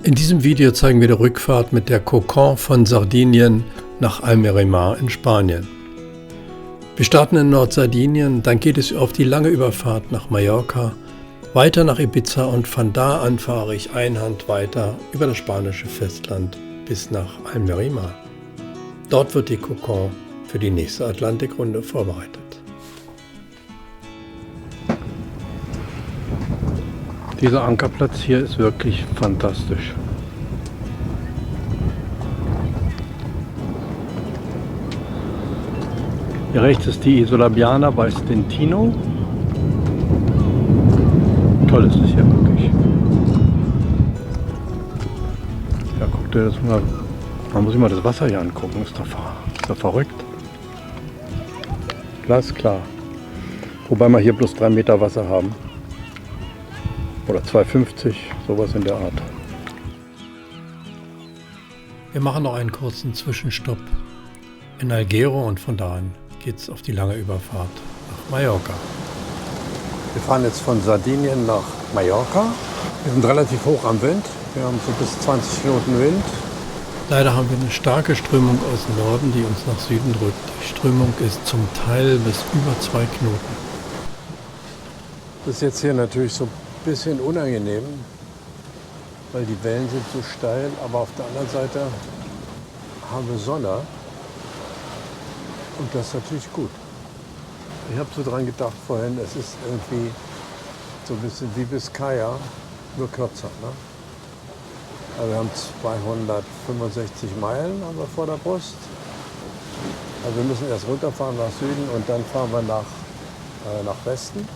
In diesem Video zeigen wir die Rückfahrt mit der Cocon von Sardinien nach Almerimar in Spanien. Wir starten in Nordsardinien, dann geht es auf die lange Überfahrt nach Mallorca, weiter nach Ibiza und von da an fahre ich einhand weiter über das spanische Festland bis nach Almerimar. Dort wird die Cocon für die nächste Atlantikrunde vorbereitet. Dieser Ankerplatz hier ist wirklich fantastisch. Hier rechts ist die Isola Biana bei Stintino. Toll ist es hier wirklich. Ja, guckt ihr das mal. Man muss sich mal das Wasser hier angucken. Ist doch verrückt. Glasklar. Wobei wir hier bloß 3 Meter Wasser haben. Oder 2,50, sowas in der Art. Wir machen noch einen kurzen Zwischenstopp in Alghero und von da an geht es auf die lange Überfahrt nach Mallorca. Wir fahren jetzt von Sardinien nach Mallorca. Wir sind relativ hoch am Wind. Wir haben so bis 20 Knoten Wind. Leider haben wir eine starke Strömung aus dem Norden, die uns nach Süden drückt. Die Strömung ist zum Teil bis über 2 Knoten. Das ist jetzt hier natürlich so ein bisschen unangenehm, weil die Wellen sind so steil, aber auf der anderen Seite haben wir Sonne und das ist natürlich gut. Ich habe so dran gedacht vorhin, es ist irgendwie so ein bisschen wie Biscaya, nur kürzer. Ne? Also wir haben 265 Meilen haben wir vor der Brust. Also wir müssen erst runterfahren nach Süden und dann fahren wir nach Westen,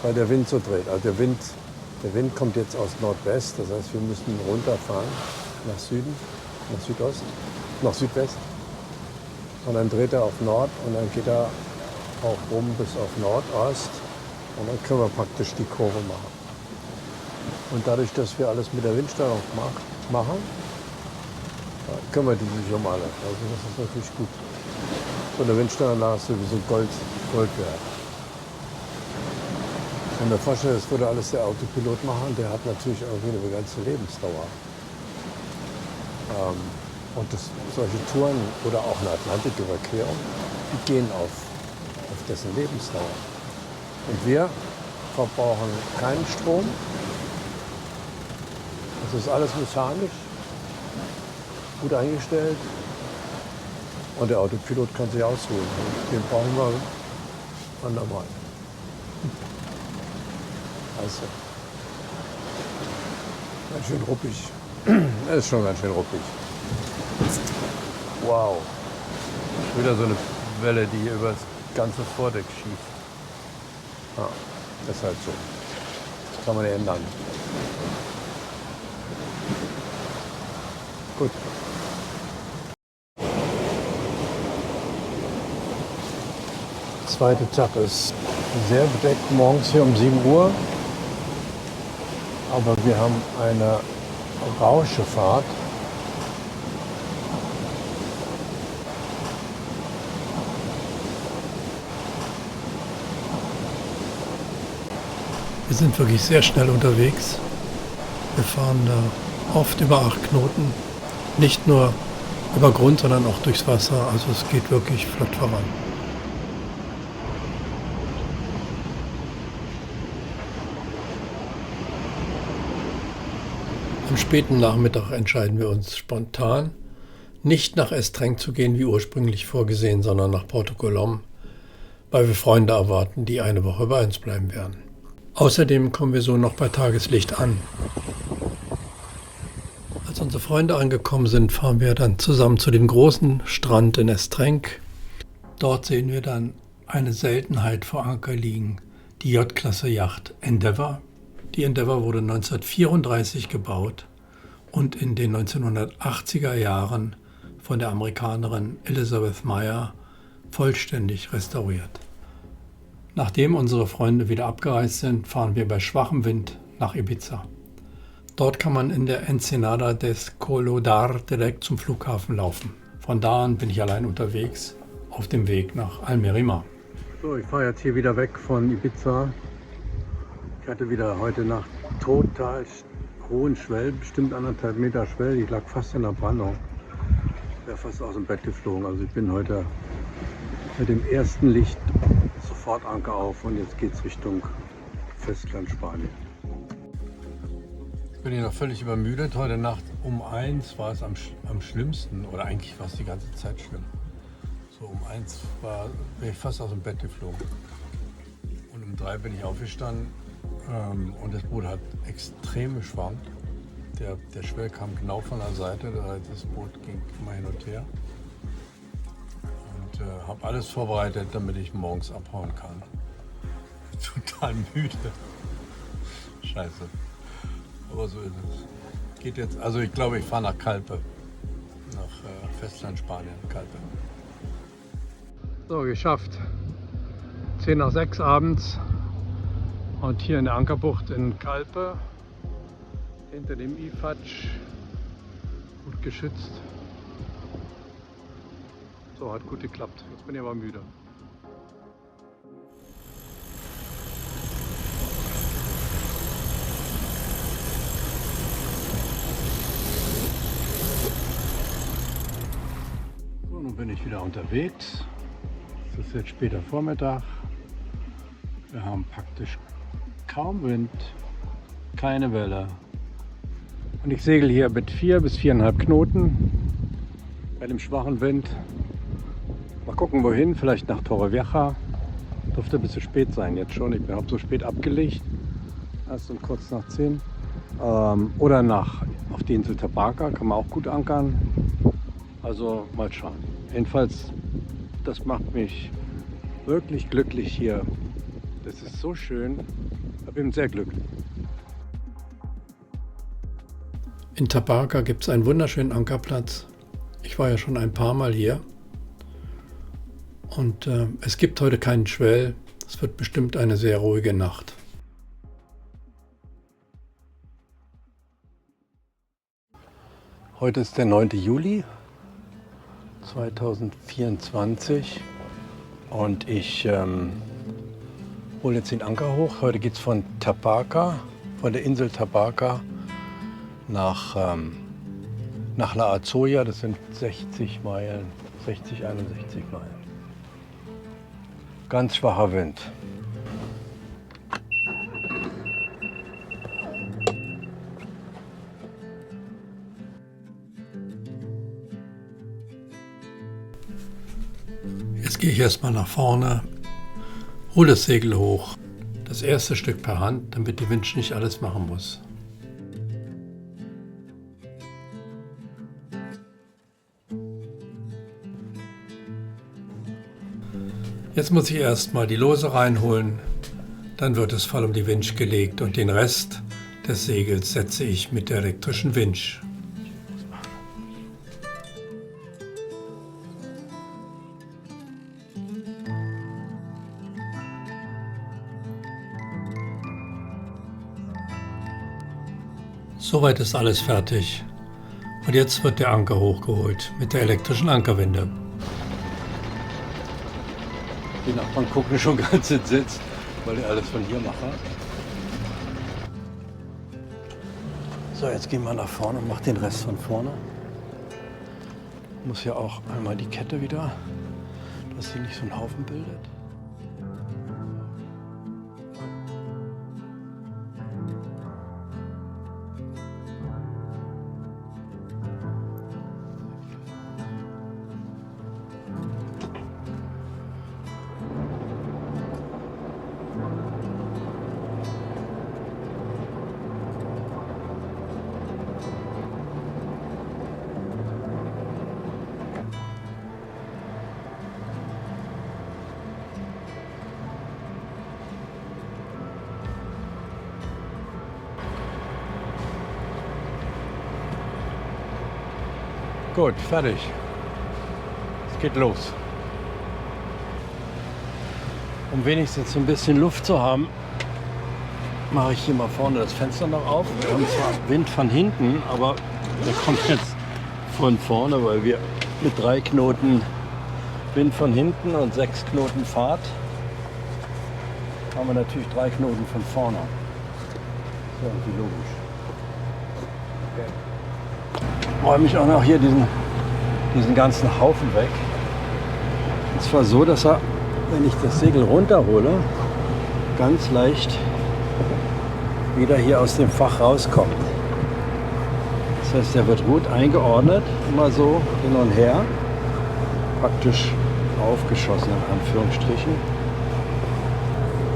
weil der Wind so dreht. Also der Wind kommt jetzt aus Nordwest, das heißt wir müssen runterfahren nach Süden, nach Südost, nach Südwest. Und dann dreht er auf Nord und dann geht er auch rum bis auf Nordost und dann können wir praktisch die Kurve machen. Und dadurch, dass wir alles mit der Windsteuerung machen, kümmert die sich um alles. Also das ist natürlich gut. So eine Windsteueranlage ist sowieso Gold wert. Wenn mir vorstelle, das würde alles der Autopilot machen, der hat natürlich irgendwie eine begrenzte Lebensdauer. Und solche Touren oder auch eine Atlantiküberquerung, die gehen auf dessen Lebensdauer. Und wir verbrauchen keinen Strom. Das ist alles mechanisch, gut eingestellt. Und der Autopilot kann sich ausruhen. Den brauchen wir andermal. Also, ganz schön ruppig. Das ist schon ganz schön ruppig. Wow. Wieder so eine Welle, die hier über das ganze Vordeck schießt. Ja, ist halt so. Das kann man ja ändern. Gut. Zweiter Tag ist sehr bedeckt morgens hier um 7 Uhr. Aber wir haben eine Rauschefahrt. Wir sind wirklich sehr schnell unterwegs. Wir fahren da oft über 8 Knoten. Nicht nur über Grund, sondern auch durchs Wasser. Also es geht wirklich flott voran. Am späten Nachmittag entscheiden wir uns spontan, nicht nach Estrenc zu gehen, wie ursprünglich vorgesehen, sondern nach Porto Colom, weil wir Freunde erwarten, die eine Woche bei uns bleiben werden. Außerdem kommen wir so noch bei Tageslicht an. Als unsere Freunde angekommen sind, fahren wir dann zusammen zu dem großen Strand in Estrenc. Dort sehen wir dann eine Seltenheit vor Anker liegen, die J-Klasse-Yacht Endeavour. Die Endeavour wurde 1934 gebaut und in den 1980er Jahren von der Amerikanerin Elizabeth Meyer vollständig restauriert. Nachdem unsere Freunde wieder abgereist sind, fahren wir bei schwachem Wind nach Ibiza. Dort kann man in der Ensenada des Colodar direkt zum Flughafen laufen. Von da an bin ich allein unterwegs auf dem Weg nach Almerimar. So, ich fahre jetzt hier wieder weg von Ibiza. Ich hatte wieder heute Nacht total hohen Schwell, bestimmt 1,5 Meter Schwell. Ich lag fast in der Brandung. Ich wäre fast aus dem Bett geflogen. Also ich bin heute mit dem ersten Licht sofort Anker auf und jetzt geht es Richtung Festland Spanien. Ich bin hier noch völlig übermüdet. Heute Nacht um 1 war es am schlimmsten, oder eigentlich war es die ganze Zeit schlimm. So um 1 bin ich fast aus dem Bett geflogen. Und um 3 bin ich aufgestanden und das Boot hat extrem geschwammt. Der Schwell kam genau von der Seite, das Boot ging immer hin und her. Und habe alles vorbereitet, damit ich morgens abhauen kann. Total müde. Scheiße. Aber so ist es. Geht jetzt, also ich glaube, ich fahre nach Calpe. Nach Festland Spanien, Calpe. So, geschafft. 10 nach 6 abends. Und hier in der Ankerbucht in Calpe. Hinter dem Ifatsch. Gut geschützt. So, hat gut geklappt. Jetzt bin ich aber müde. So, nun bin ich wieder unterwegs. Es ist jetzt später Vormittag. Wir haben praktisch kaum Wind, keine Welle. Und ich segel hier mit 4 bis 4,5 Knoten bei dem schwachen Wind. Mal gucken wohin, vielleicht nach Torrevieja. Dürfte ein bisschen spät sein jetzt schon. Ich habe so spät abgelegt, erst um kurz nach 10. Oder auf die Insel Tabarca, kann man auch gut ankern. Also mal schauen. Jedenfalls, das macht mich wirklich glücklich hier. Das ist so schön. Ich bin sehr glücklich. In Tabarca gibt es einen wunderschönen Ankerplatz. Ich war ja schon ein paar Mal hier. Und es gibt heute keinen Schwell. Es wird bestimmt eine sehr ruhige Nacht. Heute ist der 9. Juli 2024 und ich hole jetzt den Anker hoch. Heute geht es von Tabarca, von der Insel Tabarca nach La Azoya. Das sind 60 Meilen, 60, 61 Meilen. Ganz schwacher Wind. Jetzt gehe ich erstmal nach vorne, hole das Segel hoch. Das erste Stück per Hand, damit der Winch nicht alles machen muss. Jetzt muss ich erstmal die Lose reinholen, dann wird es voll um die Winch gelegt und den Rest des Segels setze ich mit der elektrischen Winch. Soweit ist alles fertig und jetzt wird der Anker hochgeholt mit der elektrischen Ankerwinde. Die Nachbarn gucken schon ganz entsetzt, weil ich alles von hier mache. So, jetzt gehen wir nach vorne und machen den Rest von vorne. Muss ja auch einmal die Kette wieder, dass sie nicht so einen Haufen bildet. Gut, fertig. Es geht los. Um wenigstens ein bisschen Luft zu haben, mache ich hier mal vorne das Fenster noch auf. Wir haben zwar Wind von hinten, aber der kommt jetzt von vorne, weil wir mit 3 Knoten Wind von hinten und 6 Knoten Fahrt haben wir natürlich 3 Knoten von vorne. Das ist ja irgendwie logisch. Räume ich auch noch hier diesen ganzen Haufen weg. Und zwar so, dass er, wenn ich das Segel runterhole, ganz leicht wieder hier aus dem Fach rauskommt. Das heißt, der wird gut eingeordnet, immer so hin und her, praktisch aufgeschossen in Anführungsstrichen.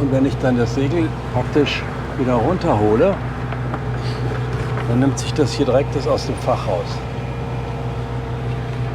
Und wenn ich dann das Segel praktisch wieder runterhole, dann nimmt sich das hier direkt aus dem Fach raus.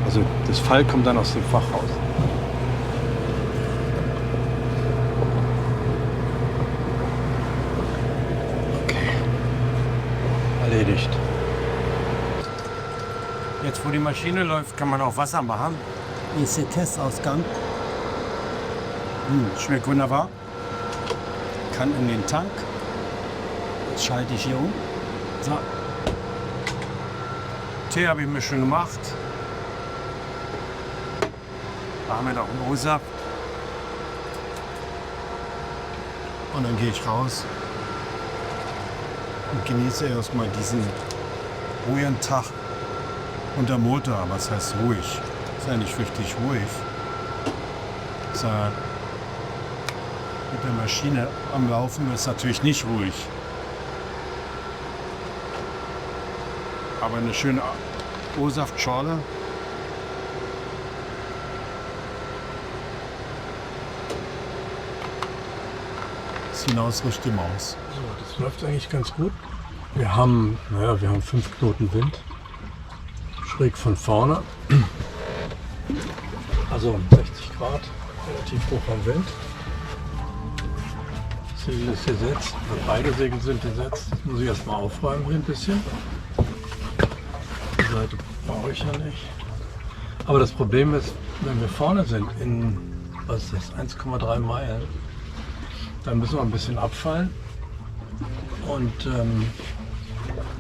Also das Fall kommt dann aus dem Fach raus. Okay. Erledigt. Jetzt, wo die Maschine läuft, kann man auch Wasser machen. Hier ist der Testausgang. Schmeckt wunderbar. Kann in den Tank. Jetzt schalte ich hier um. So. Tee habe ich mir schon gemacht. Da haben wir noch einen O-Saft. Und dann gehe ich raus und genieße erstmal diesen ruhigen Tag unter Motor. Was heißt ruhig? Ist ja nicht richtig ruhig, sondern mit der Maschine am Laufen ist natürlich nicht ruhig. Aber eine schöne O-Saftschorle. Das hinaus riecht die Maus. So, das läuft eigentlich ganz gut. Wir haben 5 Knoten Wind. Schräg von vorne. Also 60 Grad, relativ hoch am Wind. Das Segel ist gesetzt, beide Segel sind gesetzt. Das muss ich erstmal aufräumen hier ein bisschen. Die Seite brauche ich ja nicht. Aber das Problem ist, wenn wir vorne sind in 1,3 Meilen, dann müssen wir ein bisschen abfallen. Und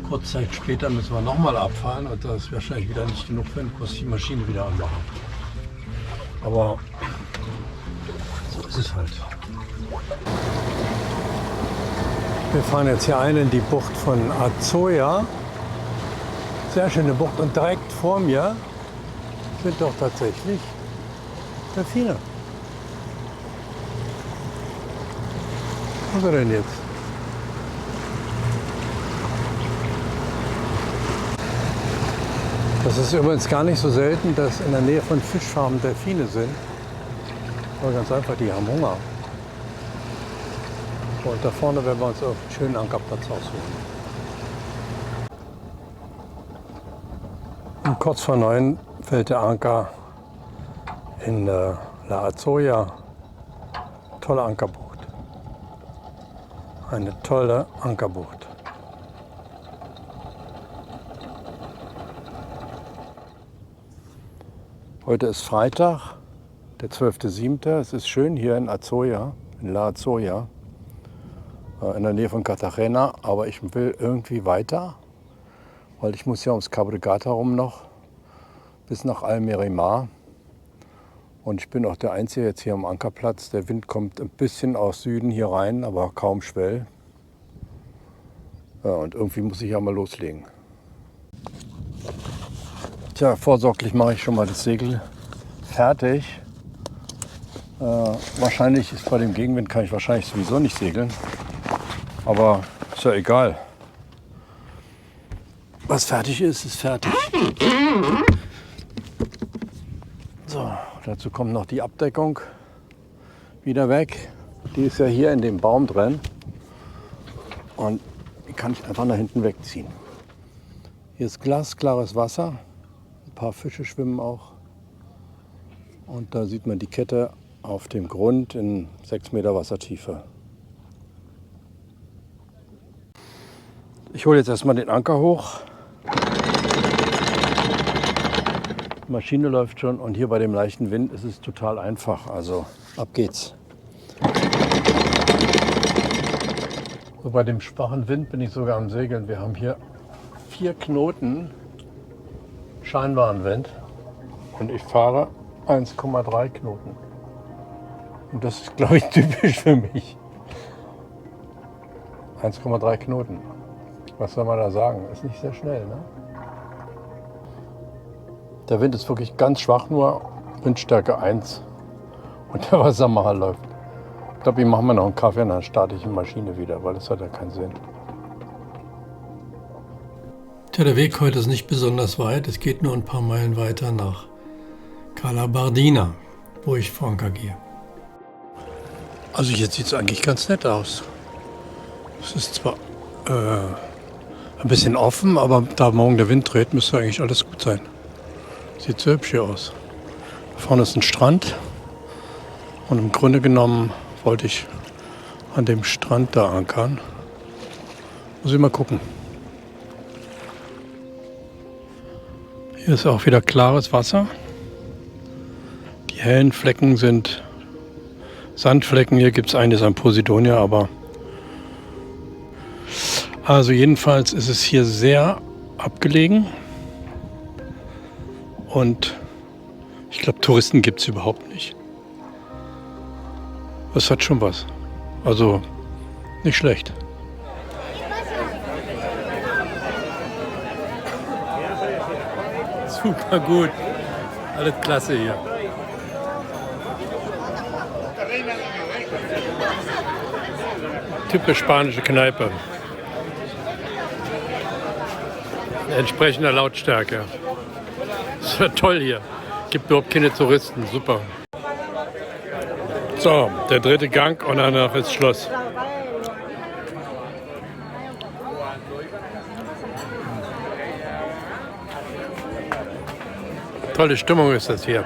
kurz Zeit später müssen wir nochmal abfahren und das ist wahrscheinlich wieder nicht genug Wind, muss die Maschine wieder anmachen. Aber so ist es halt. Wir fahren jetzt hier ein in die Bucht von Azoya. Sehr schöne Bucht und direkt vor mir sind doch tatsächlich Delfine. Was ist er denn jetzt? Das ist übrigens gar nicht so selten, dass in der Nähe von Fischfarmen Delfine sind. Aber ganz einfach, die haben Hunger. Und da vorne werden wir uns auf einen schönen Ankerplatz aussuchen. Und kurz vor 9 fällt der Anker in La Azoya. Tolle Ankerbucht. Eine tolle Ankerbucht. Heute ist Freitag, der 12.07. Es ist schön hier in Azoya, in La Azoya, in der Nähe von Cartagena. Aber ich will irgendwie weiter, weil ich muss ja ums Cabo de Gata rum noch, bis nach Almerimar. Und ich bin auch der Einzige jetzt hier am Ankerplatz. Der Wind kommt ein bisschen aus Süden hier rein, aber kaum Schwell. Ja, und irgendwie muss ich ja mal loslegen. Tja, vorsorglich mache ich schon mal das Segel fertig. Wahrscheinlich ist bei dem Gegenwind kann ich wahrscheinlich sowieso nicht segeln. Aber ist ja egal. Was fertig ist, ist fertig. So, dazu kommt noch die Abdeckung wieder weg. Die ist ja hier in dem Baum drin. Und die kann ich einfach nach hinten wegziehen. Hier ist glasklares Wasser. Ein paar Fische schwimmen auch. Und da sieht man die Kette auf dem Grund in 6 Meter Wassertiefe. Ich hole jetzt erstmal den Anker hoch. Die Maschine läuft schon und hier bei dem leichten Wind ist es total einfach. Also ab geht's. So, bei dem schwachen Wind bin ich sogar am Segeln. Wir haben hier 4 Knoten scheinbaren Wind und ich fahre 1,3 Knoten. Und das ist, glaube ich, typisch für mich. 1,3 Knoten. Was soll man da sagen? Ist nicht sehr schnell, ne? Der Wind ist wirklich ganz schwach, nur Windstärke 1. Und der Wassermacher läuft. Ich glaube, ich mache mir noch einen Kaffee und dann starte ich die Maschine wieder, weil das hat ja keinen Sinn. Tja, der Weg heute ist nicht besonders weit. Es geht nur ein paar Meilen weiter nach Cala Bardina, wo ich vor Anker gehe. Also jetzt sieht es eigentlich ganz nett aus. Es ist zwar ein bisschen offen, aber da morgen der Wind dreht, müsste eigentlich alles gut sein. Sieht so hübsch hier aus. Da vorne ist ein Strand und im Grunde genommen wollte ich an dem Strand da ankern. Muss ich mal gucken. Hier ist auch wieder klares Wasser. Die hellen Flecken sind Sandflecken. Hier gibt es eines an Posidonia, aber also jedenfalls ist es hier sehr abgelegen und ich glaube, Touristen gibt es überhaupt nicht. Das hat schon was. Also nicht schlecht. Super gut. Alles klasse hier. Typisch spanische Kneipe. Entsprechender Lautstärke. Das ist ja toll hier. Gibt überhaupt keine Touristen. Super. So, der dritte Gang und danach ist Schluss. Tolle Stimmung ist das hier.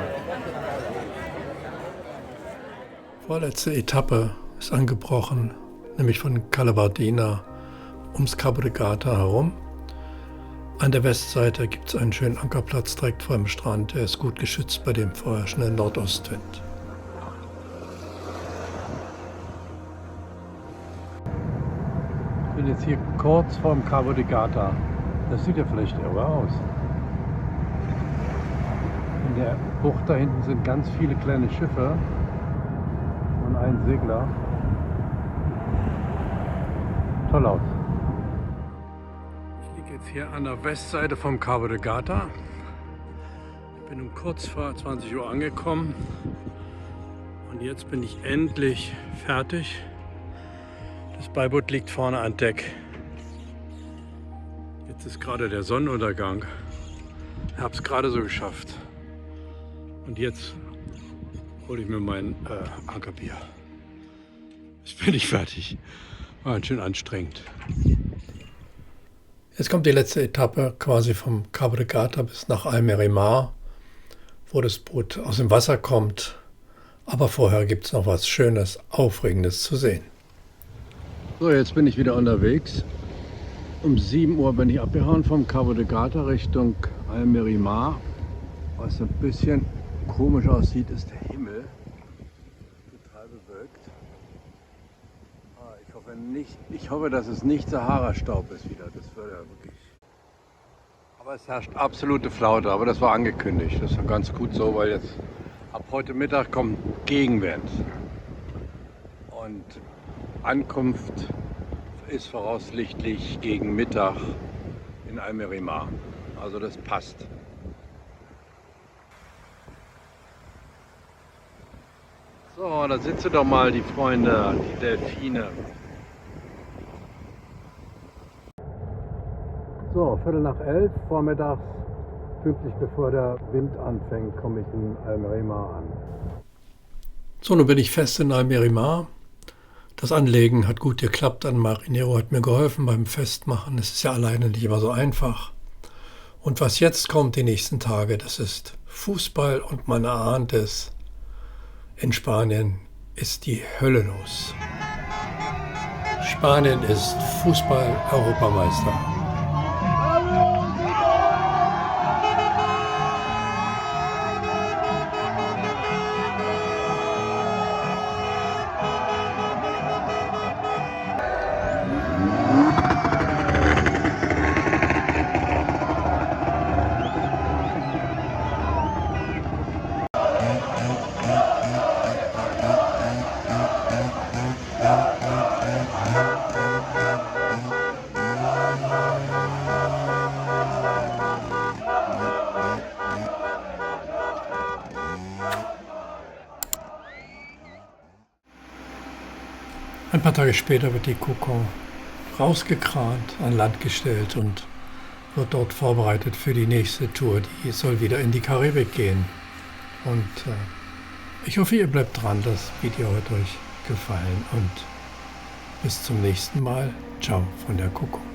Vorletzte Etappe ist angebrochen, nämlich von Cala Bardina ums Cabo de Gata herum. An der Westseite gibt es einen schönen Ankerplatz direkt vor dem Strand. Der ist gut geschützt bei dem vorherrschenden Nordostwind. Ich bin jetzt hier kurz vor dem Cabo de Gata. Das sieht ja vielleicht irre aus. In der Bucht da hinten sind ganz viele kleine Schiffe und ein Segler. Toll aus. Ich liege jetzt hier an der Westseite vom Cabo de Gata. Ich bin um kurz vor 20 Uhr angekommen und jetzt bin ich endlich fertig. Das Beiboot liegt vorne an Deck. Jetzt ist gerade der Sonnenuntergang. Ich habe es gerade so geschafft. Und jetzt hole ich mir mein Ankerbier. Jetzt bin ich fertig. War ganz schön anstrengend. Jetzt kommt die letzte Etappe quasi vom Cabo de Gata bis nach Almerimar, wo das Boot aus dem Wasser kommt. Aber vorher gibt es noch was Schönes, Aufregendes zu sehen. So, jetzt bin ich wieder unterwegs. Um 7 Uhr bin ich abgehauen vom Cabo de Gata Richtung Almerimar. Was ein bisschen komisch aussieht, ist der Himmel. Total bewölkt. Ich hoffe, dass es nicht Sahara-Staub ist wieder. Das wäre ja wirklich. Aber es herrscht absolute Flaute, aber das war angekündigt. Das ist ganz gut so, weil jetzt ab heute Mittag kommt Gegenwind. Und Ankunft ist voraussichtlich gegen Mittag in Almerimar. Also das passt. So, da sitzen doch mal die Freunde, die Delfine. So, 10:15 vormittags, pünktlich bevor der Wind anfängt, komme ich in Almerimar an. So, nun bin ich fest in Almerimar. Das Anlegen hat gut geklappt. Ein Marinero hat mir geholfen beim Festmachen. Es ist ja alleine nicht immer so einfach. Und was jetzt kommt die nächsten Tage, das ist Fußball und man erahnt es. In Spanien ist die Hölle los. Spanien ist Fußball-Europameister. Ein paar Tage später wird die Kokon rausgekrant, an Land gestellt und wird dort vorbereitet für die nächste Tour. Die soll wieder in die Karibik gehen. Und ich hoffe, ihr bleibt dran. Das Video hat euch gefallen. Und bis zum nächsten Mal. Ciao von der Kokon.